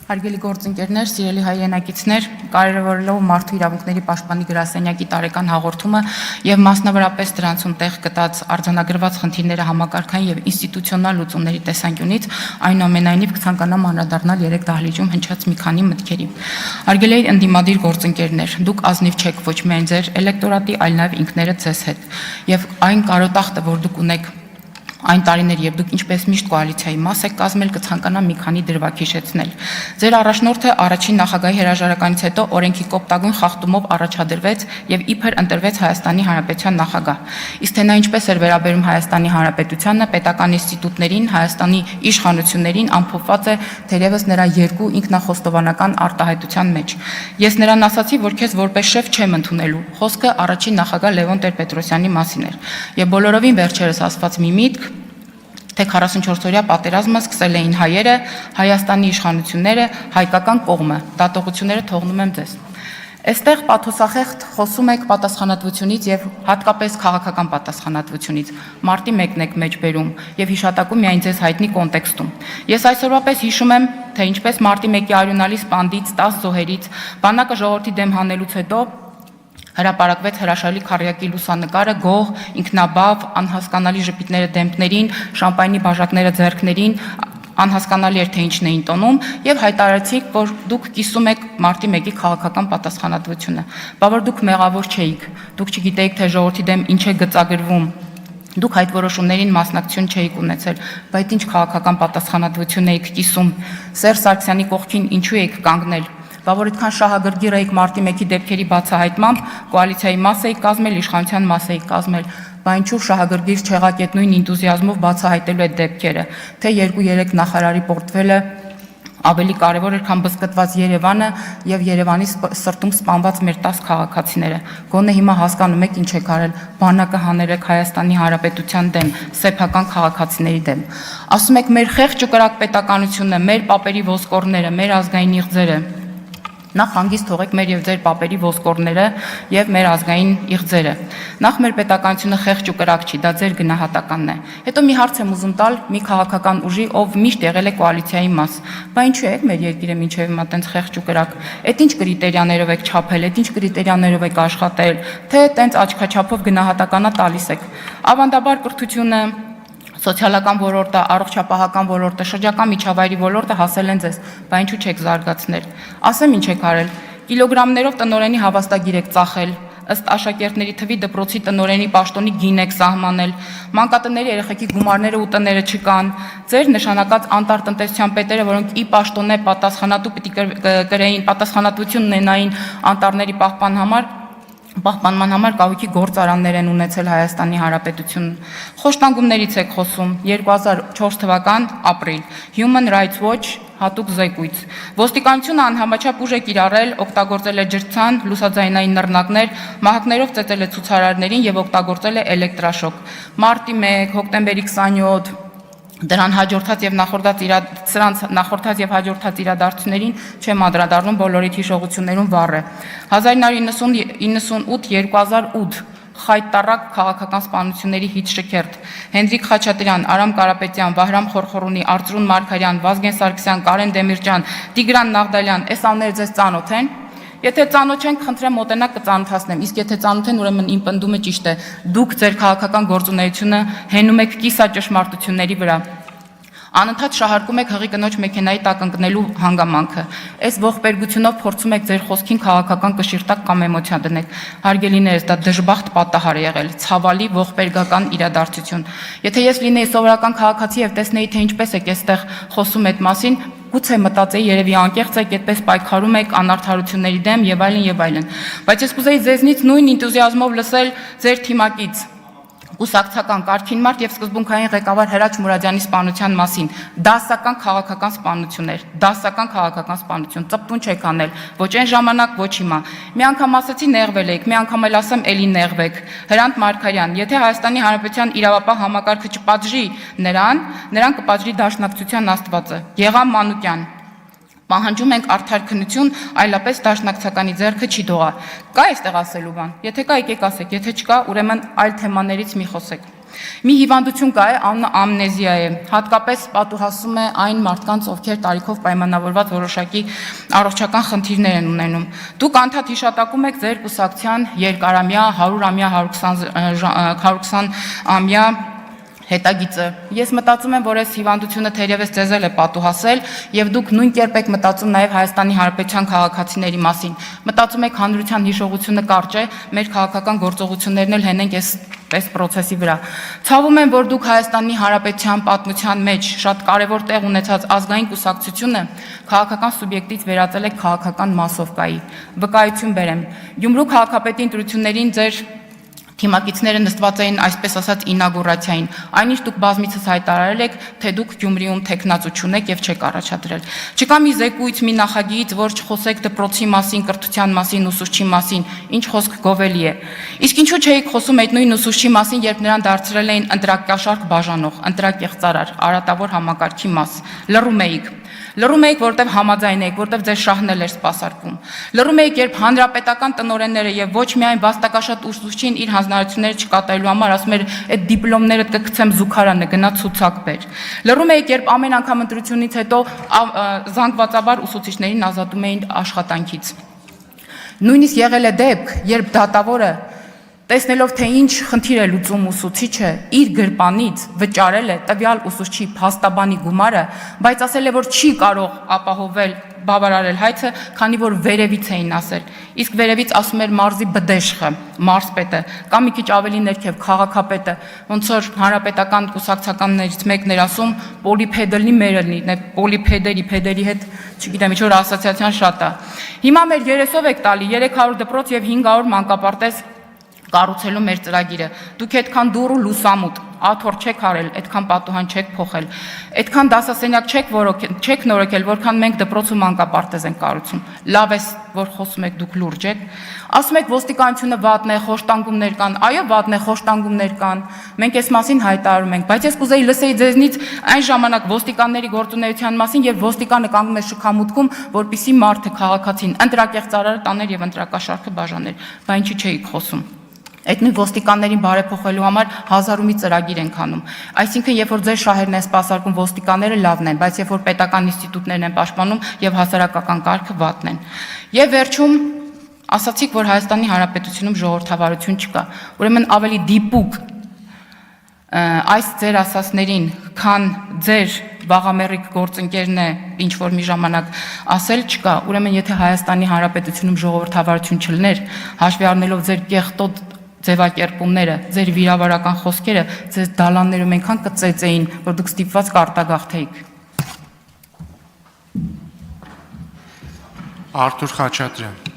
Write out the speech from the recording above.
Հարգելի գործընկերներ, սիրելի հայրենակիցներ, կարևորելով մարդու իրավունքների պաշտպանի գրասենյակի տարեկան հաղորդումը եւ մասնավորապես դրանցում տեղ գտած արձանագրված խնդիրները համակարգային եւ ինստիտուցիոնալ լուծումների տեսանկյունից, այնուամենայնիվ կցանկանամ անդրադառնալ 3 դահլիճում հնչած մի քանի մտքերի։ Հարգելի ընդդիմադիր գործընկերներ, դուք ազնիվ չեք ոչ միայն ձեր էլեկտորատի, այլ նաեւ ինքներդ ձեզ հետ եւ այն կարոտախտը, որ դուք ունեք այն տարիներ, եւ դուք ինչպես միշտ կոալիցիայի մաս եք կազմել, կցանկանամ մի քանի դրվագ հիշեցնել։ Ձեր առաջնորդը առաջին նախագահի հրաժարականից հետո օրենքի կոպտագույն խախտումով առաջադրվեց եւ իբր ընտրվեց Հայաստանի Հանրապետության նախագահ։ Իսկ թե նա ինչպես էր վերաբերում Հայաստանի Հանրապետությանը, պետական ինստիտուտներին, Հայաստանի իշխանություններին, ամփոփված է թերևս նրա երկու ինքնախոստովանական արտահայտության մեջ։ Ես նրան ասացի, որ քեզ որպես շեֆ չեմ ընդունելու։ Խոսքը առաջին նախագահ Լևոն Տեր-Պետրոսյանի մասին էր։ Եվ բոլորովին վերջերս ասված մի միտք, թե 44-օրյա պատերազմը սկսել էին հայերը, Հայաստանի իշխանությունները, հայկական կողմը, դատողությունները թողնում եմ ձեզ։ Այստեղ պաթոսախեղտ խոսում եք պատասխանատվությունից եւ հատկապես քաղաքական պատասխանատվությունից։ Մարտի 1-ն եք մեջ բերում եւ հիշատակում միայն ձեզ հայտնի կոնտեքստում։ Ես այսօրվա պես հիշում եմ, թե ինչպես մարտի 1-ի արյունալի սպանդից 10 զոհերից բանակը ժողովրդի դեմ հանելուց հետո հրապարակվեց հրաշալի քառյակի լուսանկարը, գող, ինքնաբավ, անհասկանալի ժպիտները դեմքներին, շամպայնի բաժակները ձեռքներին, անհասկանալի էր թե ինչն էին տոնում եւ հայտարարեցիք, որ դուք կիսում եք մարտի 1-ի քաղաքական պատասխանատվությունը։ Բա որ դուք մեղավոր չէիք, դուք չգիտեիք, թե ժողովրդի դեմ ինչ է գծագրվում։ Դուք այդ որոշումներին մասնակցություն չէիք ունեցել, բայց ինչ քաղաքական պատասխանատվություն էիք կիսում։ Սերժ Սարգսյանի կողքին ինչու էիք կանգնել։ Բա որ այդքան շահագրգիռ էիք մարտի 1-ի դեպքերի բացահայտմամբ, կոալիցիայի մաս էիք կազմել, իշխանության մաս էիք կազմել, բա ինչու շահագրգիռ չեղաք այդ նույն ինտուզիազմով բացահայտելու այդ դեպքերը, թե 2-3 նախարարի պորտֆելը ավելի կարևոր էր, քան բզկտված Երևանը եւ Երևանի սրտում սպանված մեր 10 քաղաքացիները։ Գոնե հիմա հասկանում եք ինչ եք արել, բանակը հանել եք Հայաստանի Հանրապետության դեմ, սեփական քաղաքացիների դեմ։ Ասում եք մեր խեղճ ու կրակ պետականությունը, մեր պապերի ոսկորները, մեր ազգային իղձերը։ Նախ հանգիստ թողեք մեր եւ ձեր պապերի ոսկորները եւ մեր ազգային իղձերը։ Նախ մեր պետականությունը խեղճ ու կրակ չի, դա ձեր գնահատականն է։ Հետո մի հարց եմ ուզում տալ մի քաղաքական ուժի, ով միշտ եղել է կոալիցիայի մաս։ Բա ինչու է մեր երկիրը մինչեւ հիմա տենց խեղճ ու կրակ։ Այդ ինչ կրիտերիաներով եք չափել, այդ ինչ կրիտերիաներով եք աշխատել, թե տենց աչքաչափով գնահատականա տալիս եք։ Ավանդաբար կրթությունը, սոցիալական ոլորտը, առողջապահական ոլորտը, շրջակա միջավայրի ոլորտը հասել են ձեզ, բա ինչու չեք զարգացնել։ Ասեմ ինչ եք արել։ Կիլոգրամներով տնօրենի հավաստագիր եք ծախել, ըստ աշակերտների թվի դպրոցի տնօրենի պաշտոնի գին եք սահմանել, մանկատների երեխեքի գումարները ու տները չկան, ձեր նշանակած անտարտնտեսության պետերը, որոնք ի պաշտոնե պատասխանատու պիտի կրեին, պատասխանատվություն ունենային անտառների պահպանման համար կահույքի գործարաններ են ունեցել Հայաստանի Հանրապետություն։ Խոշտանգումներից եք խոսում 2004 թվական ապրիլ, Human Rights Watch հատուկ զեկույց։ Ոստիկանությունը անհամաչափ ուժ է կիրառել, օգտագործել է ջրցան, լուսաձայնային նռնակներ, մահակներով ծեծել է ցուցարարներին եւ օգտագործել է էլեկտրաշոկ։ Մարտի 1, հոկտեմբերի 27 Դրան հաջորդած եւ նախորդած եւ հաջորդած իրադարձություններին չեմ անդրադառնում, բոլորիդ հիշողություններում վառ է։ 1998-2008 խայտարակ քաղաքական սպանությունների հիթ շքերթ։ Հենրիկ Խաչատրյան, Արամ Կարապետյան, Վահրամ Խորխորունի, Արծրուն Մարգարյան, Վազգեն Սարգսյան, Կարեն Դեմիրճյան, Տիգրան Նաղդալյան, այս անունները ձեզ ծանոթ են։ Եթե ծանոթ չեն, խնդրեմ մոտենաք կծանոթացնեմ, իսկ եթե ծանոթ են, ուրեմն իմ պնդումը ճիշտ է։ Դուք ձեր քաղաքական գործունեությունը հենում եք կիսաճշմարտությունների վրա։ Անընդհատ շահարկում եք հղի կնոջ մեքենայի տակ ընկնելու հանգամանքը։ Այս ողբերգությունով փորձում եք ձեր խոսքին քաղաքական կշիռտակ կամ էմոցիա դնել։ Հարգելիներս, դա դժբախտ պատահար է եղել, ցավալի ողբերգական իրադարձություն։ Եթե ես լինեի սովորական քաղաքացի եւ տեսնեի, թե ինչպես եք այստեղ խոսում այդ մասին, գուցե մտածեի երևի անկեղծ եք, այդպես պայքարում եք անարդարությունների դեմ եւ այլն եւ այլն։ Բայց ես կուզեի ձեզնից նույն ինտուզիազմով լսել ձեր թիմակից կուսակցական Կարքին Մարտ եւ սկզբունքային ղեկավար Հրաչ Մուրադյանի սպանության մասին։ Դասական քաղաքական սպանություն, ծպտուն չեք անել, ոչ այն ժամանակ, ոչ հիմա։ Մի անգամ ասացի նեղվել եք, մի անգամ էլ ասեմ էլի նեղվեք։ Հրանտ Մարգարյան, եթե Հայաստանի Հանրապետության իրավապահ համակարգը չպատժի նրան կպատժի Դաշնակցության Աստվածը։ Եղամ Մանուկյան։ Պահանջում ենք արդար քննություն, այլապես դաշնակցականի ձեռքը չի դողա։ Կա այստեղ ասելու բան։ Եթե կա, եկեք ասեք, եթե չկա, ուրեմն այլ թեմաներից մի խոսեք։ Մի հիվանդություն կա է, անունը ամնեզիա է, հատկապես պատուհասում է այն մարդկանց, ովքեր տարիքով պայմանավորված որոշակի առողջական խնդիրներ են ունենում։ Դուք անդադ հիշատակում եք ձեր կուսակցության երկարամյա, 100-ամյա, 120-ամյա հետագիծը։ Ես մտածում եմ, որ այս հիվանդությունը թերևս ձեզ էլ է պատուհասել, եւ դուք նույն կերպ եք մտածում նաեւ Հայաստանի Հանրապետության քաղաքացիների մասին։ Մտածում եք հանրության հիշողությունը կարճ է, մեր քաղաքական գործողություններն էլ հենենք այս process-ի վրա։ Ցավում եմ, որ դուք Հայաստանի Հանրապետության պատմության մեջ շատ կարևոր տեղ ունեցած ազգային կուսակցությունը քաղաքական սուբյեկտից վերածել եք քաղաքական մասովկայի։ Վկայություն բերեմ։ Գյումրու քաղաքապետի ընտրություններին ձեր թիմակիցները նստված էին այսպես ասած ինագուրացիային, այնինչ դուք բազմիցս հայտարարել եք, թե դուք Գյումրիում տեխնացու չունեք եւ չեք առաջադրել։ Չկա մի զեկույց, մի նախագիծ, որ չխոսեք դպրոցի մասին, կրթության մասին, ուսուցչի մասին, ինչ խոսք գովելի է։ Իսկ ինչու չէիք խոսում այդ նույն ուսուցչի մասին, երբ նրան դարձրել էին ընտրակաշարք բաժանող, ընտրակեղծարար, արատավոր համակարգի մաս։ Լռում էիք, որտեղ համաձայն էիք, որտեղ ձեր շահն էլ էր սպասարկում։ Լռում էիք, երբ հանրապետական տնօրենները եւ ոչ միայն վաստակաշատ ուսուցչին իր հանձնարարությունները չկատարելու համար ասում էր, այդ դիպլոմները կգցեմ զուգարանը, գնա ցուցակ բեր։ Լռում էիք, երբ ամեն անգամ ընտրությունից հետո զանգվածաբար ուսուցիչներին ազատում էին աշխատանքից։ Նույնիսկ եղել է դեպք, երբ դատավորը տեսնելով թե ինչ խնդիր է լուծում ուսուցիչը, իր գրպանից վճարել է տվյալ ուսուցչի փաստաբանի գումարը, բայց ասել է, որ չի կարող ապահովել բավարարել հայցը, քանի որ վերևից էին ասել։ Իսկ վերևից ասում էր մարզի բդեշխը, մարզպետը, կամ մի քիչ ավելի ներքև քաղաքապետը, ոնց որ հանրապետական կուսակցականներից մեկն էր ասում, պոլիփեդելնի մերելնի, պոլիփեդերի հետ, չգիտեմ, ինչ որ ասոցիացիան շատ է։ Հիմա մեր երեսով եք տալի 300 դպրոց եւ 500 մանկապարտեզ կառուցելու մեր ծրագիրը։ Դուք այդքան դուռ ու լուսամուտ, աթոռ չեք արել, այդքան պատուհան չեք փոխել, այդքան դասասենյակ չեք նորոգել, որքան մենք դպրոց ու մանկապարտեզ ենք կառուցում։ Լավ է, որ խոսում եք դուք լուրջ եք։ Ասում եք ոստիկանությունը վատն է, խոշտանգումներ կան, այո, վատն է, խոշտանգումներ կան։ Մենք այս մասին հայտարարում ենք, բայց ես կուզեի լսեի ձեզնից այն ժամանակ ոստիկանների գործունեության մասին եւ ոստիկանը կանգնում է շքամուտքում, որպիսի մարդը քաղաքացին ընտրակեղծարարը տաներ եւ ընտրակաշարքը բաժաներ, բայց ինչի չէիք խոսում։ Այդ նույն ոստիկաններին բարեփոխելու համար 1000-ումի ծրագիր ենք անում։ Այսինքն, երբ որ ձեր շահերն են սպասարկում ոստիկանները լավն են, բայց երբ որ պետական ինստիտուտներն են պաշտպանում եւ հասարակական կարգը վատն են։ Եվ վերջում ասացիք, որ Հայաստանի Հանրապետությունում ժողովրդավարություն չկա։ Ուրեմն ավելի դիպուկ այս ձեր ասածներին, քան ձեր վաղամերիկ գործընկերն է ինչ որ մի ժամանակ ասել չկա։ Ուրեմն եթե Հայաստանի Հանրապետությունում ժողովրդավարություն չլներ, հաշվի առնելով ձեր կեղտոտ ձևակերպումները, ձեր վիրավարական խոսքերը, ձեզ դալաններում այնքան կծեծեին, որ դուք ստիպված կարտագաղթեիք։ Արթուր Խաչատրյան